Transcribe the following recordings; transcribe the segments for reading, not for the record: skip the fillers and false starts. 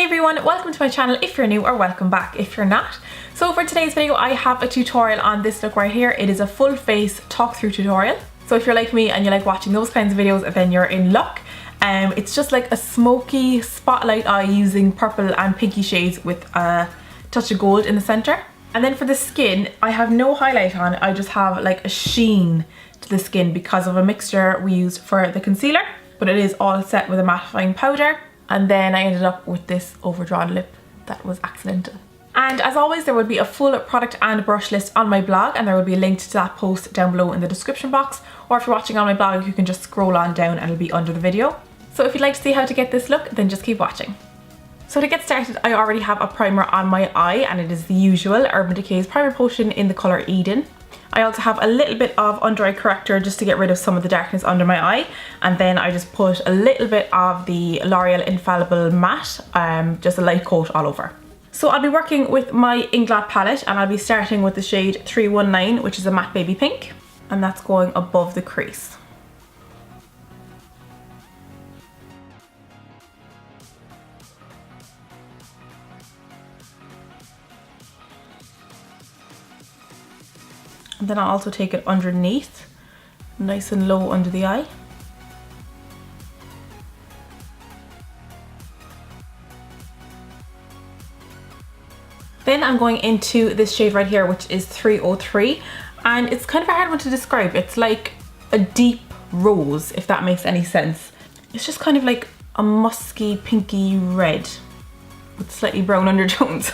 Hey everyone, welcome to my channel if you're new, or welcome back if you're not. So for today's video I have a tutorial on this look right here. It is a full face talk through tutorial. So if you're like me and you like watching those kinds of videos, then you're in luck. It's just like a smoky spotlight eye using purple and pinky shades with a touch of gold in the center. And then for the skin, I have no highlight on, I just have like a sheen to the skin because of a mixture we used for the concealer, but it is all set with a mattifying powder. And then I ended up with this overdrawn lip that was accidental. And as always, there will be a full product and brush list on my blog, and there will be a link to that post down below in the description box, or if you're watching on my blog you can just scroll on down and it'll be under the video. So if you'd like to see how to get this look, then just keep watching. So to get started, I already have a primer on my eye, and it is the usual Urban Decay's Primer Potion in the colour Eden. I also have a little bit of under eye corrector just to get rid of some of the darkness under my eye, and then I just put a little bit of the L'Oreal Infallible Matte, just a light coat all over. So I'll be working with my Inglot palette, and I'll be starting with the shade 319, which is a matte baby pink, and that's going above the crease. And then I'll also take it underneath, nice and low under the eye. Then I'm going into this shade right here, which is 303, and it's kind of a hard one to describe. It's like a deep rose, if that makes any sense. It's just kind of like a musky pinky red with slightly brown undertones.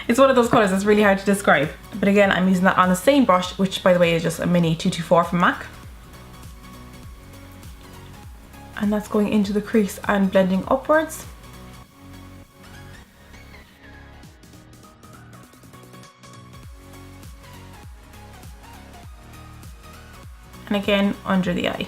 It's one of those colours that's really hard to describe. But again, I'm using that on the same brush, which by the way is just a mini 224 from MAC. And that's going into the crease and blending upwards. And again, under the eye.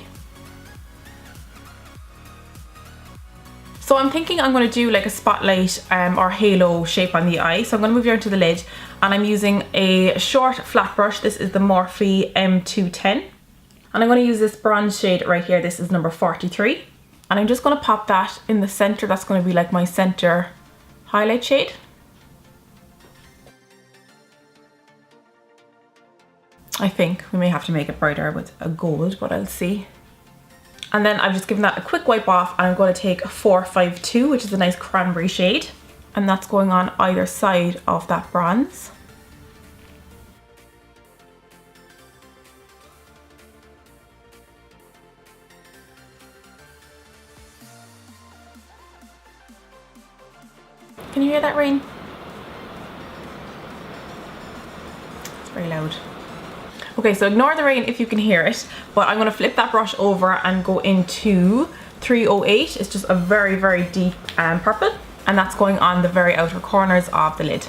So I'm thinking I'm going to do like a spotlight or halo shape on the eye. So I'm going to move down to the lid, and I'm using a short flat brush. This is the Morphe M210. And I'm going to use this bronze shade right here. This is number 43. And I'm just going to pop that in the center. That's going to be like my center highlight shade. I think we may have to make it brighter with a gold, but I'll see. And then I've just given that a quick wipe off, and I'm going to take a 452, which is a nice cranberry shade, and that's going on either side of that bronze. Can you hear that rain? It's very loud. Okay, so ignore the rain if you can hear it, but I'm going to flip that brush over and go into 308. It's just a very, very deep purple, and that's going on the very outer corners of the lid.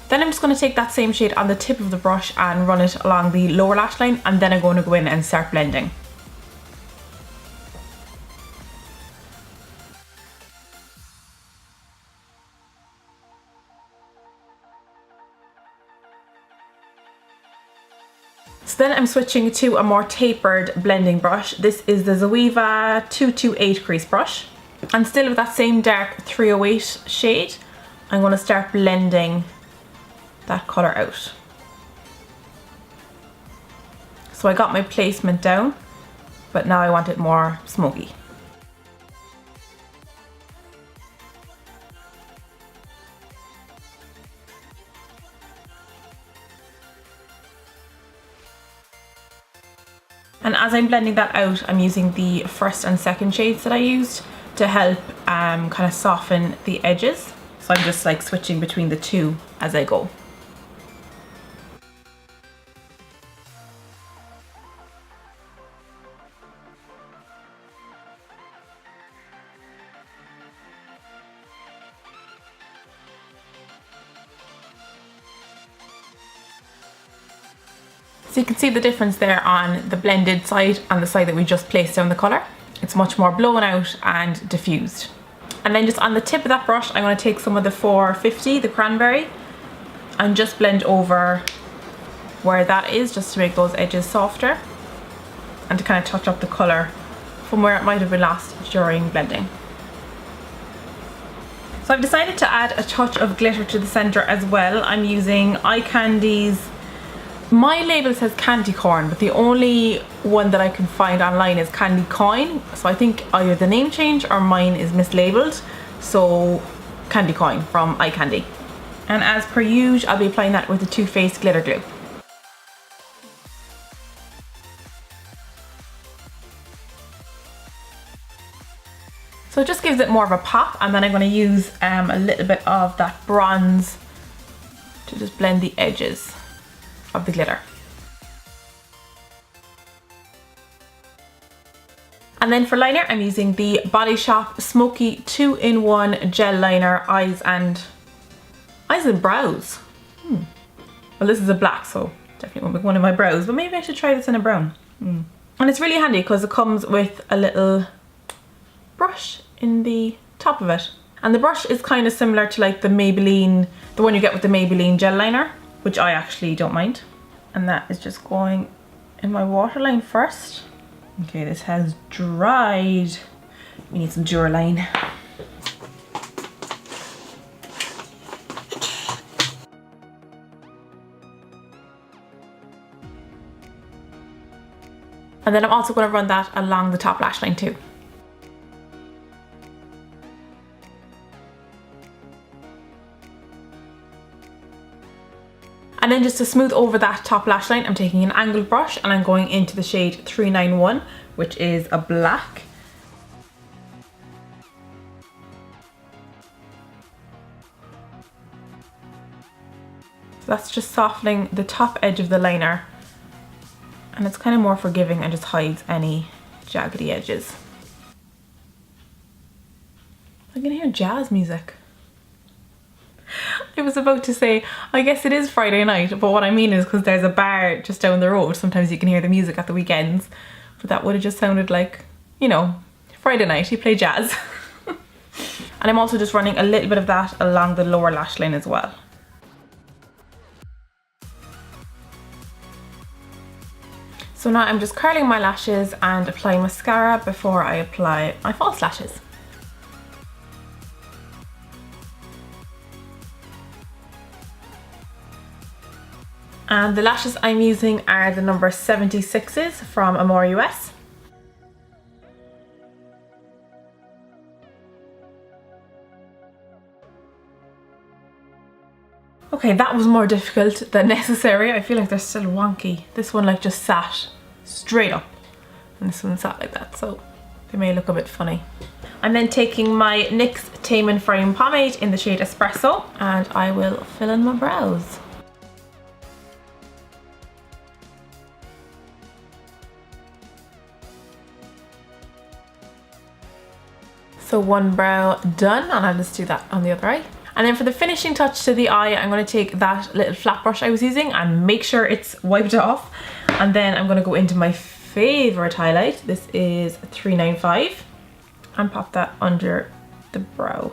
Then I'm just going to take that same shade on the tip of the brush and run it along the lower lash line, and then I'm going to go in and start blending. So then I'm switching to a more tapered blending brush. This is the Zoeva 228 crease brush. And still with that same dark 308 shade, I'm going to start blending that colour out. So I got my placement down, but now I want it more smoky. And as I'm blending that out, I'm using the first and second shades that I used to help kind of soften the edges. So I'm just like switching between the two as I go. So you can see the difference there on the blended side and the side that we just placed down the colour. It's much more blown out and diffused. And then just on the tip of that brush, I'm going to take some of the 450, the cranberry, and just blend over where that is, just to make those edges softer and to kind of touch up the colour from where it might have been lost during blending. So I've decided to add a touch of glitter to the centre as well. I'm using Eye Candy's, my label says candy corn, but the only one that I can find online is candy coin. So I think either the name change or mine is mislabeled. So candy coin from Eye Candy. And as per usual, I'll be applying that with the Too Faced glitter glue. So it just gives it more of a pop, and then I'm going to use a little bit of that bronze to just blend the edges of the glitter. And then for liner, I'm using the Body Shop Smokey 2-in-1 gel liner, eyes and brows. Well, this is a black, so definitely won't be one of my brows, but maybe I should try this in a brown. And it's really handy because it comes with a little brush in the top of it. And the brush is kind of similar to like the Maybelline, the one you get with the Maybelline gel liner, which I actually don't mind. And that is just going in my waterline first. Okay, this has dried. We need some Duraline. And then I'm also going to run that along the top lash line too. And then just to smooth over that top lash line, I'm taking an angled brush and I'm going into the shade 391, which is a black. So that's just softening the top edge of the liner, and it's kind of more forgiving and just hides any jaggedy edges. I can hear jazz music. I was about to say, I guess it is Friday night, but what I mean is because there's a bar just down the road, sometimes you can hear the music at the weekends, but that would have just sounded like, you know, Friday night, you play jazz. And I'm also just running a little bit of that along the lower lash line as well. So now I'm just curling my lashes and applying mascara before I apply my false lashes. And the lashes I'm using are the number 76s from Amore US. Okay, that was more difficult than necessary. I feel like they're still wonky. This one like just sat straight up and this one sat like that, so they may look a bit funny. I'm then taking my NYX Tame and Frame pomade in the shade Espresso and I will fill in my brows. So one brow done, and I'll just do that on the other eye. And then for the finishing touch to the eye, I'm going to take that little flat brush I was using and make sure it's wiped off. And then I'm going to go into my favourite highlight. This is 395 and pop that under the brow.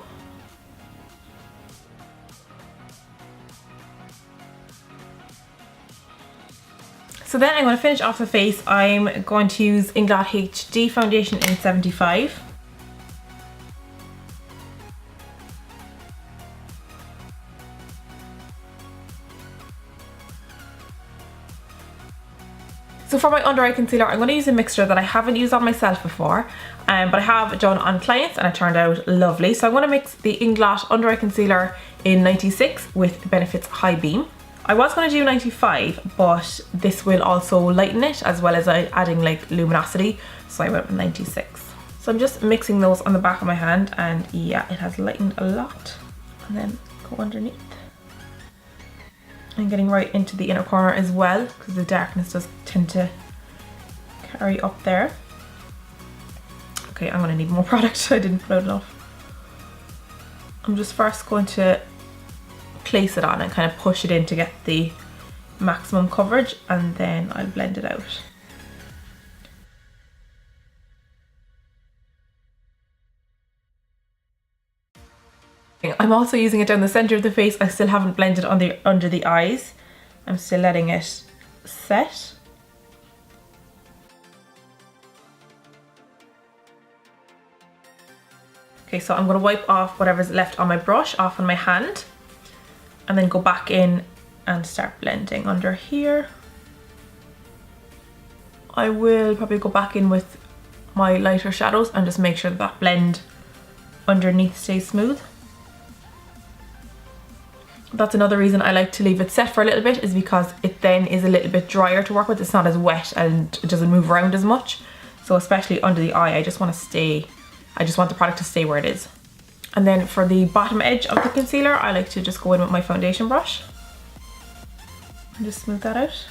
So then I'm going to finish off the face. I'm going to use Inglot HD foundation in 75. So for my under eye concealer, I'm going to use a mixture that I haven't used on myself before, but I have done on clients and it turned out lovely. So I'm going to mix the Inglot under eye concealer in 96 with Benefit's High Beam. I was going to do 95, but this will also lighten it as well as adding like luminosity, so I went with 96. So I'm just mixing those on the back of my hand, and yeah, it has lightened a lot. And then go underneath. And getting right into the inner corner as well, because the darkness does tend to carry up there. Okay, I'm going to need more product. I didn't put out enough. I'm just first going to place it on and kind of push it in to get the maximum coverage, and then I'll blend it out. I'm also using it down the center of the face. I still haven't blended on the under the eyes. I'm still letting it set. Okay, so I'm going to wipe off whatever's left on my brush off on my hand, and then go back in and start blending under here. I will probably go back in with my lighter shadows and just make sure that blend underneath stays smooth. That's another reason I like to leave it set for a little bit, is because it then is a little bit drier to work with. It's not as wet and it doesn't move around as much. So especially under the eye, I just want the product to stay where it is. And then for the bottom edge of the concealer, I like to just go in with my foundation brush and just smooth that out.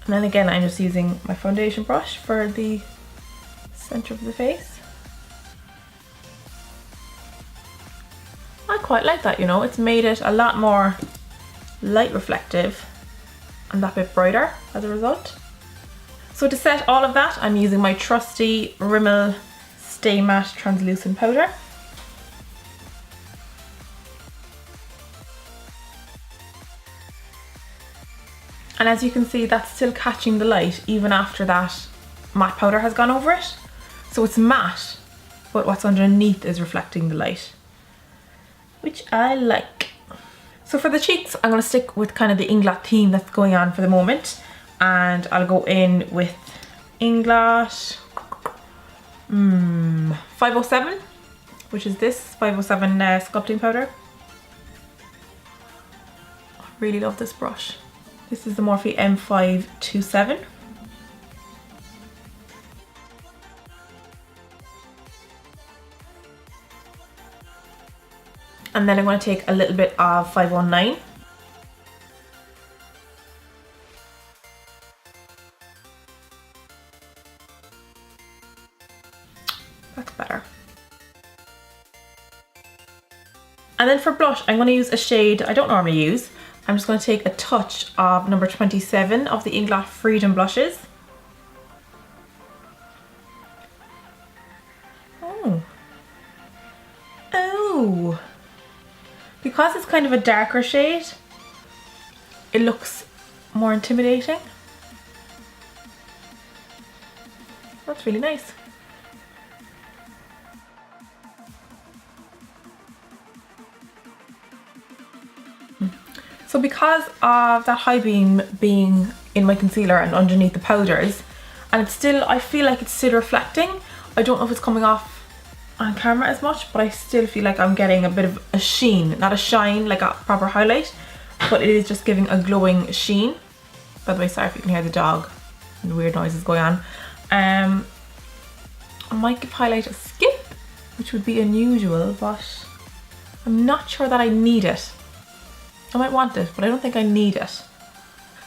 And then again, I'm just using my foundation brush for the center of the face. I quite like that, you know, it's made it a lot more light reflective and that bit brighter as a result. So to set all of that, I'm using my trusty Rimmel Stay Matte translucent powder. And as you can see, that's still catching the light even after that matte powder has gone over it. So it's matte, but what's underneath is reflecting the light, which I like. So for the cheeks, I'm going to stick with kind of the Inglot theme that's going on for the moment. And I'll go in with Inglot 507, which is this 507 sculpting powder. I really love this brush. This is the Morphe M527. And then I'm going to take a little bit of 519. That's better. And then for blush, I'm going to use a shade I don't normally use. I'm just going to take a touch of number 27 of the Inglot Freedom blushes. Oh. Because it's kind of a darker shade, it looks more intimidating. That's really nice. So because of that high beam being in my concealer and underneath the powders, and it's still, I feel like it's still reflecting. I don't know if it's coming off on camera as much, but I still feel like I'm getting a bit of a sheen, not a shine like a proper highlight, but it is just giving a glowing sheen. By the way, sorry if you can hear the dog and the weird noises going on. I might give highlight a skip, which would be unusual, but I'm not sure that I need it. I might want it, but I don't think I need it.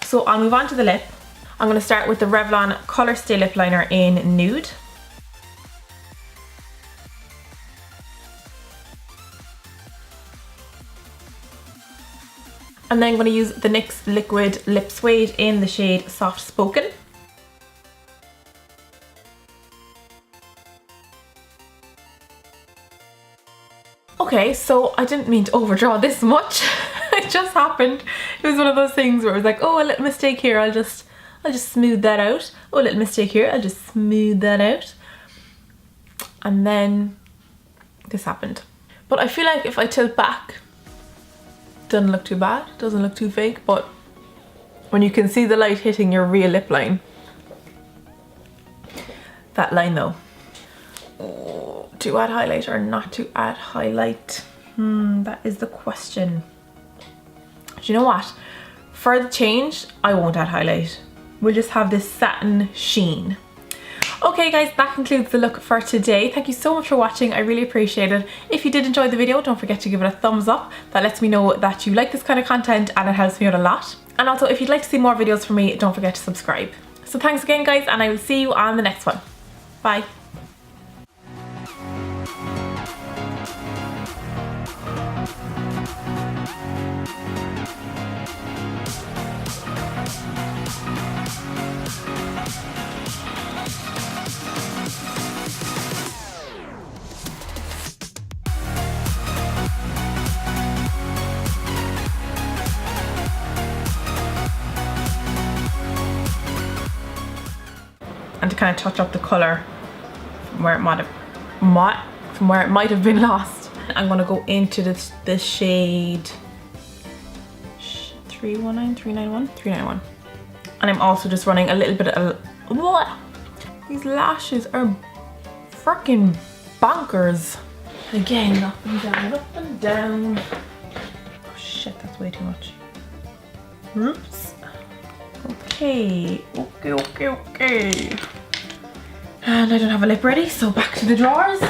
So I'll move on to the lip. I'm going to start with the Revlon Colour Stay Lip Liner in Nude. And then I'm going to use the NYX Liquid Lip Suede in the shade Soft Spoken. Okay, so I didn't mean to overdraw this much. It just happened. It was one of those things where it was like, oh, a little mistake here, I'll just smooth that out. Oh, a little mistake here, I'll just smooth that out. And then this happened. But I feel like if I tilt back, doesn't look too bad, doesn't look too fake, but when you can see the light hitting your real lip line, that line though, oh, to add highlight or not to add highlight, that is the question. Do you know what? For the change, I won't add highlight. We'll just have this satin sheen. Okay guys, that concludes the look for today. Thank you so much for watching. I really appreciate it. If you did enjoy the video, don't forget to give it a thumbs up. That lets me know that you like this kind of content and it helps me out a lot. And also, if you'd like to see more videos from me, don't forget to subscribe. So thanks again guys, and I will see you on the next one. Bye. and to kind of touch up the colour from where it might have been lost. I'm gonna go into this shade 391. And I'm also just running a little bit of, what? These lashes are freaking bonkers. Again, up and down, up and down. Oh shit, that's way too much. Oops. Okay. And I don't have a lip ready, so back to the drawers.